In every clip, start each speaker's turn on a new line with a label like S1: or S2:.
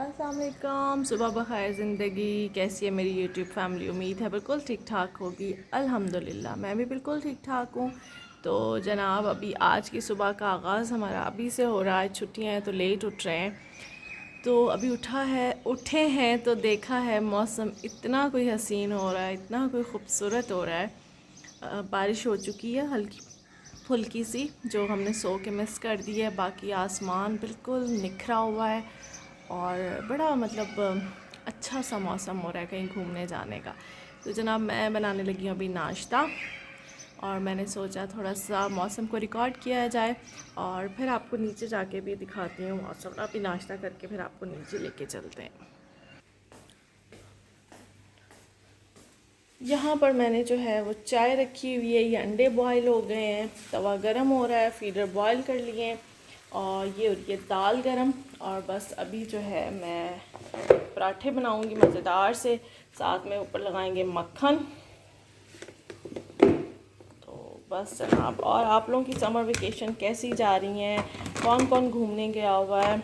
S1: अस्सलाम वालेकुम, सुबह बख़ैर ज़िंदगी। कैसी है मेरी यूट्यूब फैमिली? उम्मीद है बिल्कुल ठीक ठाक होगी। अल्हम्दुलिल्लाह मैं भी बिल्कुल ठीक ठाक हूँ। तो जनाब अभी आज की सुबह का आगाज़ हमारा अभी से हो रहा है। छुट्टियाँ हैं तो लेट उठ रहे हैं। तो अभी उठे हैं तो देखा है मौसम इतना कोई हसीन हो रहा है, इतना कोई ख़ूबसूरत हो रहा है। बारिश हो चुकी है हल्की फुल्की सी, जो हमने सो के मिस कर दी है। बाकी आसमान बिल्कुल निखरा हुआ है और बड़ा मतलब अच्छा सा मौसम हो रहा है कहीं घूमने जाने का। तो जनाब मैं बनाने लगी हूँ अभी नाश्ता और मैंने सोचा थोड़ा सा मौसम को रिकॉर्ड किया जाए और फिर आपको नीचे जाके भी दिखाती हूँ मौसम। अभी नाश्ता करके फिर आपको नीचे लेके चलते हैं। यहाँ पर मैंने जो है वो चाय रखी हुई है, ये अंडे बॉयल हो गए हैं, तवा गरम हो रहा है, फीडर बॉयल कर लिए हैं और ये दाल गरम। और बस अभी जो है मैं पराठे बनाऊंगी मज़ेदार से, साथ में ऊपर लगाएंगे मक्खन। तो बस जनाब, और आप लोगों की समर वेकेशन कैसी जा रही हैं? कौन कौन घूमने गया हुआ है?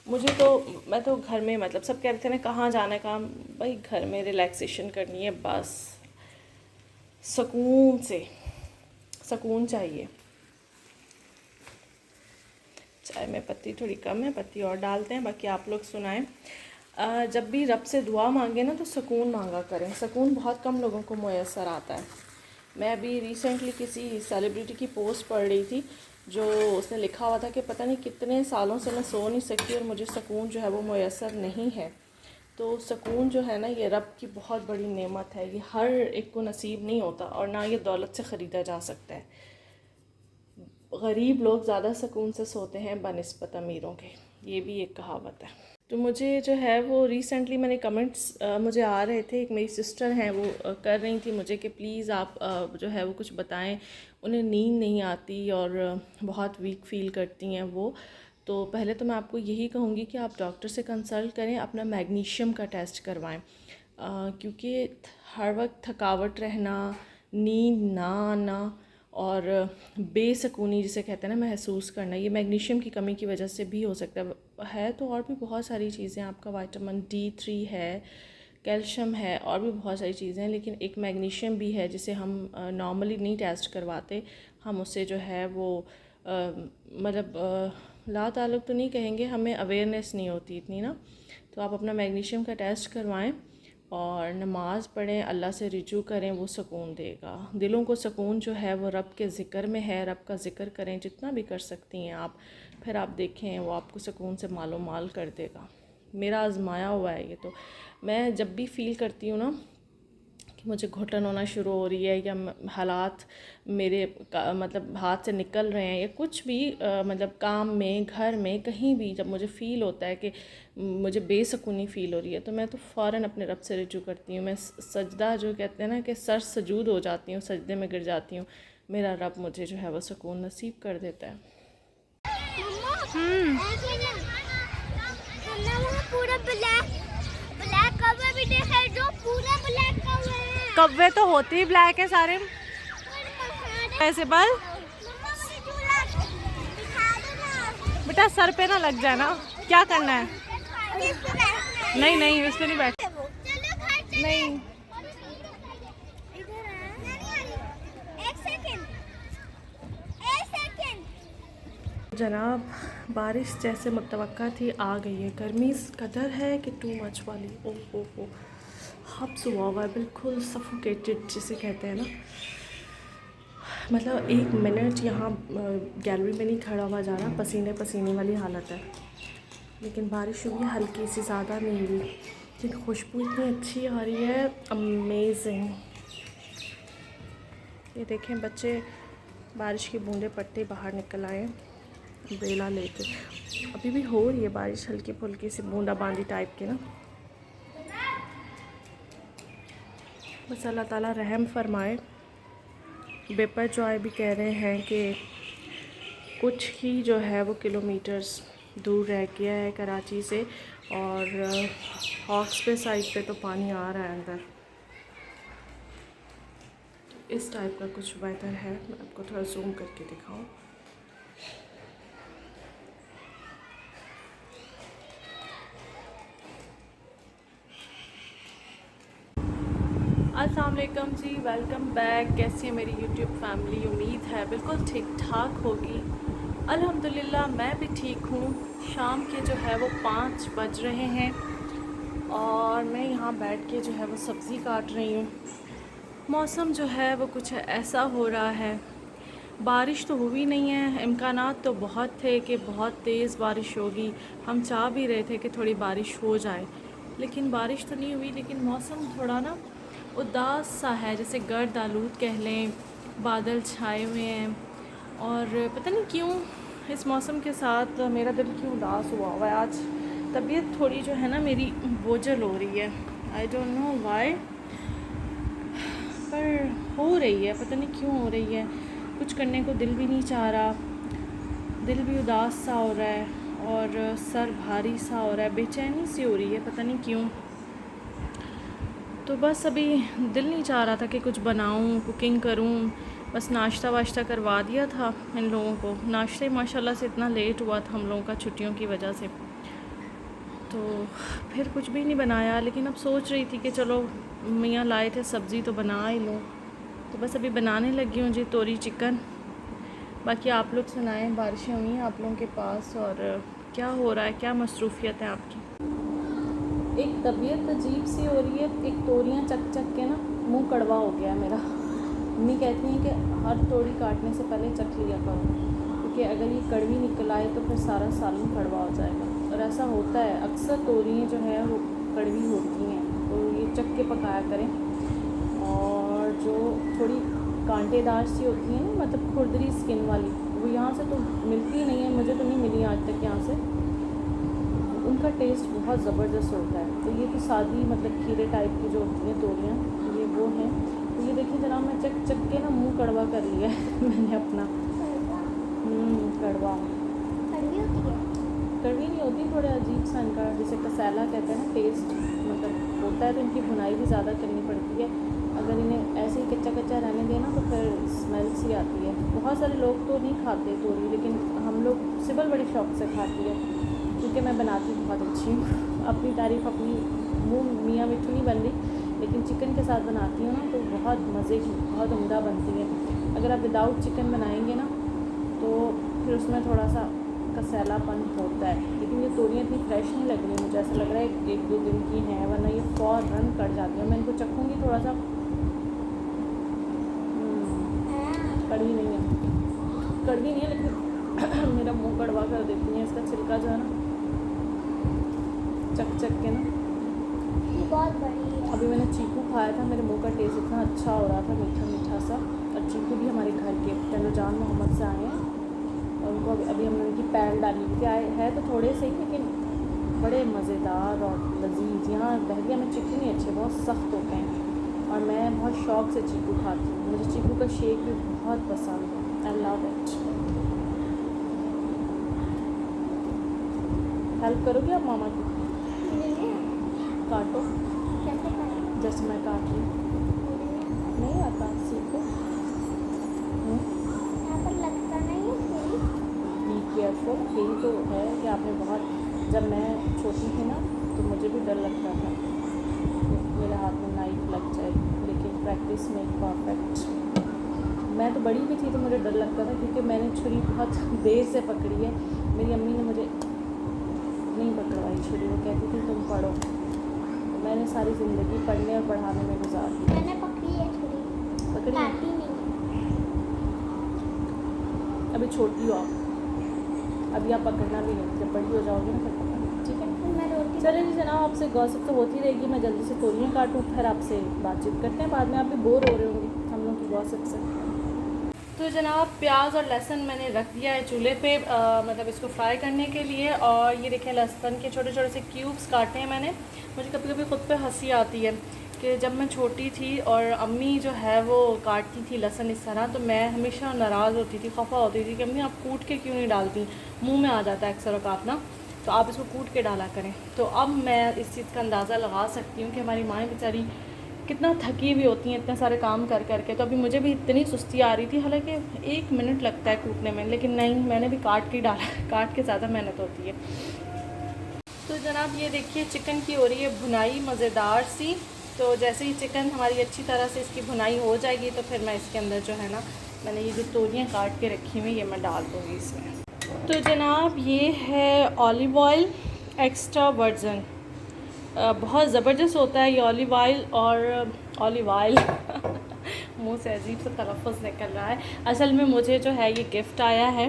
S1: मैं तो घर में, मतलब सब कह रहे थे ना कहाँ जाना है, कहाँ? भाई घर में रिलैक्सेशन करनी है बस, सुकून चाहिए। चाय में पत्ती थोड़ी कम है, पत्ती और डालते हैं। बाकी आप लोग सुनाएं। जब भी रब से दुआ मांगे ना तो सुकून मांगा करें। सुकून बहुत कम लोगों को मुयस्सर आता है। मैं अभी रिसेंटली किसी सेलिब्रिटी की पोस्ट पढ़ रही थी, जो उसने लिखा हुआ था कि पता नहीं कितने सालों से मैं सो नहीं सकती और मुझे सुकून जो है वो मुयस्सर नहीं है। तो सुकून जो है ना, ये रब की बहुत बड़ी नेमत है। ये हर एक को नसीब नहीं होता और ना ये दौलत से ख़रीदा जा सकता है। गरीब लोग ज़्यादा सुकून से सोते हैं बनिस्बत अमीरों के, ये भी एक कहावत है। तो मुझे जो है वो रिसेंटली मैंने कमेंट्स मुझे आ रहे थे, एक मेरी सिस्टर हैं वो कर रही थी मुझे कि प्लीज़ आप जो है वो कुछ बताएं। उन्हें नींद नहीं आती और बहुत वीक फील करती हैं वो। तो पहले तो मैं आपको यही कहूँगी कि आप डॉक्टर से कंसल्ट करें, अपना मैग्नीशियम का टेस्ट करवाएं। क्योंकि हर वक्त थकावट रहना, नींद ना आना और बेसुकूनी जिसे कहते हैं ना महसूस करना, ये मैग्नीशियम की कमी की वजह से भी हो सकता है। तो और भी बहुत सारी चीज़ें, आपका विटामिन D3 है, कैल्शियम है, और भी बहुत सारी चीज़ें हैं, लेकिन एक मैग्नीशियम भी है जिसे हम नॉर्मली नहीं टेस्ट करवाते। हम उससे जो है वो मतलब ला ताल्लुक़ तो नहीं कहेंगे, हमें अवेयरनेस नहीं होती इतनी ना। तो आप अपना मैग्नीशियम का टेस्ट करवाएं और नमाज़ पढ़ें, अल्लाह से रिजू करें, वो सुकून देगा। दिलों को सुकून जो है वो रब के ज़िक्र में है। रब का ज़िक्र करें जितना भी कर सकती हैं आप, फिर आप देखें वो आपको सुकून से मालो माल कर देगा। मेरा आजमाया हुआ है ये। तो मैं जब भी फ़ील करती हूँ ना कि मुझे घुटन होना शुरू हो रही है या हालात मेरे मतलब हाथ से निकल रहे हैं या कुछ भी मतलब काम में, घर में, कहीं भी जब मुझे फ़ील होता है कि मुझे बेसुकूनी फ़ील हो रही है, तो मैं तो फ़ौरन अपने रब से रिजू करती हूँ। मैं सजदा, जो कहते हैं ना कि सर सजूद हो जाती हूँ, सजदे में गिर जाती हूँ। मेरा रब मुझे जो है वो सुकून नसीब कर देता है।
S2: पूरा ब्लैक ब्लैक कौवे भी देखे, जो पूरा ब्लैक कौवे है।
S1: कौवे तो होते ही ब्लैक है सारे। ऐसे बल बेटा, सर पे ना लग जाए ना। क्या करना है? नहीं नहीं, उस पर नहीं बैठ। नहीं जनाब, बारिश जैसे मुतवक्का थी आ गई है। गर्मी इस कदर है कि टू मच वाली। ओ हब्स हुआ हुआ है, बिल्कुल सफोकेटेड जिसे कहते हैं ना। मतलब एक मिनट यहाँ गैलरी में नहीं खड़ा हुआ जा रहा, पसीने पसीने वाली हालत है। लेकिन बारिश हुई है हल्की सी, ज़्यादा नहीं हुई, लेकिन खुशबू इतनी अच्छी आ रही है, अमेजिंग। ये देखें बच्चे बारिश की बूंदें पड़ते ही बाहर निकल आए बेला लेके। अभी भी हो रही है बारिश, हल्की फुल्की सी बूंदाबांदी टाइप की ना। बस अल्लाह ताला रहम फरमाए। बेपर जॉय भी कह रहे हैं कि कुछ ही जो है वो किलोमीटर्स दूर रह गया है कराची से, और हॉक्स पे साइड पे तो पानी आ रहा है अंदर। इस टाइप का कुछ वेदर है। मैं आपको थोड़ा जूम करके दिखाऊं। अस्सलाम वालेकुम जी, वेलकम बैक। कैसी है मेरी यूट्यूब फैमिली? उम्मीद है बिल्कुल ठीक ठाक होगी। अल्हम्दुलिल्लाह मैं भी ठीक हूँ। शाम के जो है वो 5 बज रहे हैं और मैं यहाँ बैठ के जो है वो सब्ज़ी काट रही हूँ। मौसम जो है वो कुछ ऐसा हो रहा है, बारिश तो हुई नहीं है, इम्कानात तो बहुत थे कि बहुत तेज़ बारिश होगी। हम चाह भी रहे थे कि थोड़ी बारिश हो जाए, लेकिन बारिश तो नहीं हुई। लेकिन मौसम थोड़ा ना उदास सा है, जैसे गर्द आलूद कह लें, बादल छाए हुए हैं। और पता नहीं क्यों इस मौसम के साथ मेरा दिल क्यों उदास हुआ है आज। तबीयत थोड़ी जो है ना मेरी बोझल हो रही है, आई डोंट नो वाई, पर हो रही है, पता नहीं क्यों हो रही है। कुछ करने को दिल भी नहीं चाह रहा, दिल भी उदास सा हो रहा है और सर भारी सा हो रहा है, बेचैनी सी हो रही है, पता नहीं क्यों। तो बस अभी दिल नहीं चाह रहा था कि कुछ बनाऊं, कुकिंग करूं। बस नाश्ता वाश्ता करवा दिया था इन लोगों को। नाश्ते माशाल्लाह से इतना लेट हुआ था हम लोगों का छुट्टियों की वजह से, तो फिर कुछ भी नहीं बनाया। लेकिन अब सोच रही थी कि चलो मियाँ लाए थे सब्ज़ी तो बना ही लूँ, तो बस अभी बनाने लगी हूँ जी तोरी चिकन। बाकी आप लोग सुनाएं, बारिशें हुई हैं आप लोगों के पास और क्या हो रहा है, क्या मसरूफ़ियत है आपकी? एक तबीयत अजीब सी हो रही है, एक तोरियां चक चक के ना मुंह कड़वा हो गया है मेरा। मम्मी कहती हैं कि हर तोरी काटने से पहले चख लिया करो, क्योंकि अगर ये कड़वी निकल आए तो फिर सारा सालन कड़वा हो जाएगा। और ऐसा होता है, अक्सर तोरियाँ जो है वो कड़वी होती हैं, तो ये चक के पकाया करें। और जो थोड़ी कांटेदार सी होती हैं ना, मतलब खुरदरी स्किन वाली, वो यहाँ से तो मिलती नहीं है, मुझे तो नहीं मिली आज तक यहाँ से। उनका टेस्ट बहुत ज़बरदस्त होता है। तो ये तो सादी मतलब खीरे टाइप की जो होती हैं तोरियाँ, ये वो हैं। तो ये देखिए जनाब, मैं चक चक के ना मुंह कड़वा कर लिया है मैंने अपना। कड़वा
S2: कड़वी होती है?
S1: कड़वी नहीं होती, थोड़ा अजीब सा इनका, जैसे कसाला कहते हैं ना, टेस्ट मतलब होता है। तो इनकी भुनाई भी ज़्यादा करनी पड़ती है। अगर इन्हें ऐसे ही कच्चा कच्चा रहने देना तो फिर स्मेल सी आती है। बहुत सारे लोग तो नहीं खाते तोरी, लेकिन हम लोग सिबल बड़ी शौक़ से खाती है, क्योंकि मैं बनाती बहुत अच्छी हूँ। अपनी तारीफ़ अपनी मुँह मियाँ मिठू नहीं बन रही, लेकिन चिकन के साथ बनाती हूँ ना तो बहुत मज़े की, बहुत उम्दा बनती है। अगर आप विदाउट चिकन बनाएंगे ना तो फिर उसमें थोड़ा सा कसैलापन होता है। लेकिन ये तोरियाँ इतनी फ्रेश नहीं लग रही, मुझे ऐसा लग रहा है 1-2 दिन की हैं, वरना ये फ़ौरन कट जाती है। मैं इनको चखूँगी थोड़ा सा, कड़वी नहीं है, कड़वी नहीं है, लेकिन मेरा मुंह कड़वा कर देती है। इसका छिलका जो है ना चक चक के ना।
S2: बहुत बड़ी है।
S1: अभी मैंने चीकू खाया था, मेरे मुंह का टेस्ट इतना अच्छा हो रहा था, मीठा मीठा सा। और चीकू भी हमारे घर के तनुजान मोहम्मद से आए हैं, और उनको अभी हमने उनकी पैल डाली थी। आए है तो थोड़े से ही, लेकिन बड़े मज़ेदार और लजीज। यहाँ बहरिया में चीकू नहीं अच्छे, बहुत सख्त होते हैं, और मैं बहुत शौक़ से चीकू खाती हूँ। मुझे चीकू का शेक भी बहुत पसंद है, आई लव इट। हेल्प करोगे आप मामा की? काटो
S2: कैसे करें?
S1: जैसे मैं काट रही हूँ। नहीं आता, सीखो।
S2: यहाँ पर लगता नहीं है तेरी।
S1: बी केयरफुल, यही तो है कि आपने बहुत, जब मैं छोटी थी ना तो मुझे भी डर लगता था कि मेरे हाथ में नाइफ लग जाए, लेकिन प्रैक्टिस मेक परफेक्ट। मैं तो बड़ी भी थी तो मुझे डर लगता था, क्योंकि मैंने छुरी बहुत देर से पकड़ी है। मेरी अम्मी ने मुझे नहीं पकड़वाई छुरी, वो कहती थी तुम पढ़ो। तो मैंने सारी ज़िंदगी पढ़ने और पढ़ाने में गुजार दी।
S2: मैंने पकड़ी है छुरी,
S1: पकड़ी?
S2: काटी नहीं।
S1: अभी छोटी हो आप, अभी आप पकड़ना भी नहीं, जब बड़ी हो जाओगे ना फिर पकड़ना, ठीक है?
S2: मैं रोटी
S1: चलिए जी जनाब, आपसे गॉसिप तो होती रहेगी। मैं जल्दी से तोरियाँ काटूँ, फिर आपसे बातचीत करते हैं। बाद में आप भी बोर हो रहे होंगे हम लोग की गॉसिप से। तो जनाब प्याज और लहसुन मैंने रख दिया है चूल्हे पे, मतलब इसको फ्राई करने के लिए। और ये देखें लहसुन के छोटे छोटे से क्यूब्स काटे हैं मैंने। मुझे कभी कभी ख़ुद पे हंसी आती है कि जब मैं छोटी थी और अम्मी जो है वो काटती थी लहसुन इस तरह, तो मैं हमेशा नाराज़ होती थी, खफा होती थी कि अम्मी आप कूट के क्यों नहीं डालती, मुँह में आ जाता है अक्सर औक़ात ना, तो आप इसको कूट के डाला करें। तो अब मैं इस चीज़ का अंदाज़ा लगा सकती हूँ कि हमारी माएँ बेचारी कितना थकी हुई होती हैं इतने सारे काम कर करके। तो अभी मुझे भी इतनी सुस्ती आ रही थी, हालांकि 1 मिनट लगता है कूटने में, लेकिन नहीं, मैंने भी काट के डाला, काट के ज़्यादा मेहनत होती है। तो जनाब ये देखिए चिकन की हो रही है भुनाई मज़ेदार सी, तो जैसे ही चिकन हमारी अच्छी तरह से इसकी भुनाई हो जाएगी तो फिर मैं इसके अंदर जो है ना, मैंने ये जो तोरियाँ काट के रखी हुई ये मैं डाल दूँगी इसमें। तो जनाब ये है ऑलिव ऑयल एक्स्ट्रा वर्जन, बहुत ज़बरदस्त होता है ये ऑलिव ऑयल। और ऑलिव ऑयल मुँह से अजीब सा तलफ़्फ़ुज़ निकल रहा है। असल में मुझे जो है ये गिफ्ट आया है,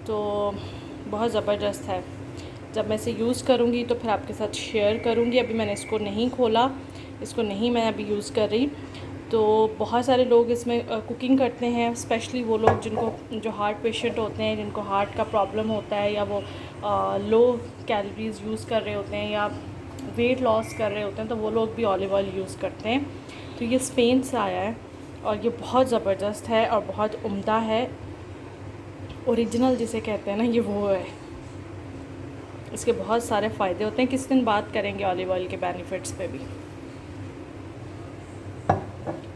S1: तो बहुत ज़बरदस्त है। जब मैं इसे यूज़ करूँगी तो फिर आपके साथ शेयर करूँगी। अभी मैंने इसको नहीं खोला, इसको नहीं मैं अभी यूज़ कर रही। तो बहुत सारे लोग इसमें कुकिंग करते हैं, स्पेशली वो लोग जिनको जो हार्ट पेशेंट होते हैं, जिनको हार्ट का प्रॉब्लम होता है, या वो लो कैलोरीज़ यूज़ कर रहे होते हैं, या वेट लॉस कर रहे होते हैं, तो वो लोग भी ऑलिव ऑयल यूज़ करते हैं। तो ये स्पेन से आया है और ये बहुत ज़बरदस्त है और बहुत उम्दा है। ओरिजिनल जिसे कहते हैं ना, ये वो है। इसके बहुत सारे फ़ायदे होते हैं। किस दिन बात करेंगे ऑलिव ऑयल के बेनिफिट्स पे भी।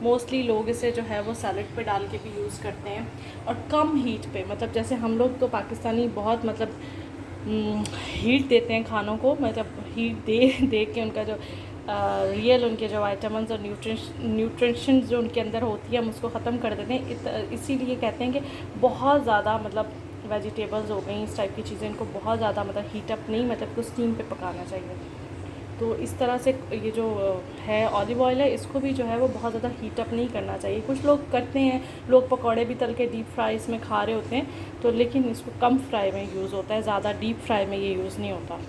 S1: मोस्टली लोग इसे जो है वो सैलड पे डाल के भी यूज़ करते हैं, और कम हीट पे। मतलब जैसे हम लोग तो पाकिस्तानी बहुत मतलब हीट देते हैं खानों को, मतलब हीट दे के उनका जो रियल उनके जो वाइटामिन्स और न्यूट्रिशंस जो उनके अंदर होती है, हम उसको ख़त्म कर देते हैं। इसीलिए कहते हैं कि बहुत ज़्यादा मतलब वेजिटेबल्स हो गई, इस टाइप की चीज़ें, इनको बहुत ज़्यादा मतलब हीट अप नहीं, मतलब इसको स्टीम पे पकाना चाहिए। तो इस तरह से ये जो है ऑलिव ऑयल है, इसको भी जो है वो बहुत ज़्यादा हीट अप नहीं करना चाहिए। कुछ लोग करते हैं, लोग पकौड़े भी तल के डीप फ्राई इसमें खा रहे होते हैं, तो लेकिन इसको कम फ्राई में यूज़ होता है, ज़्यादा डीप फ्राई में ये यूज़ नहीं होता।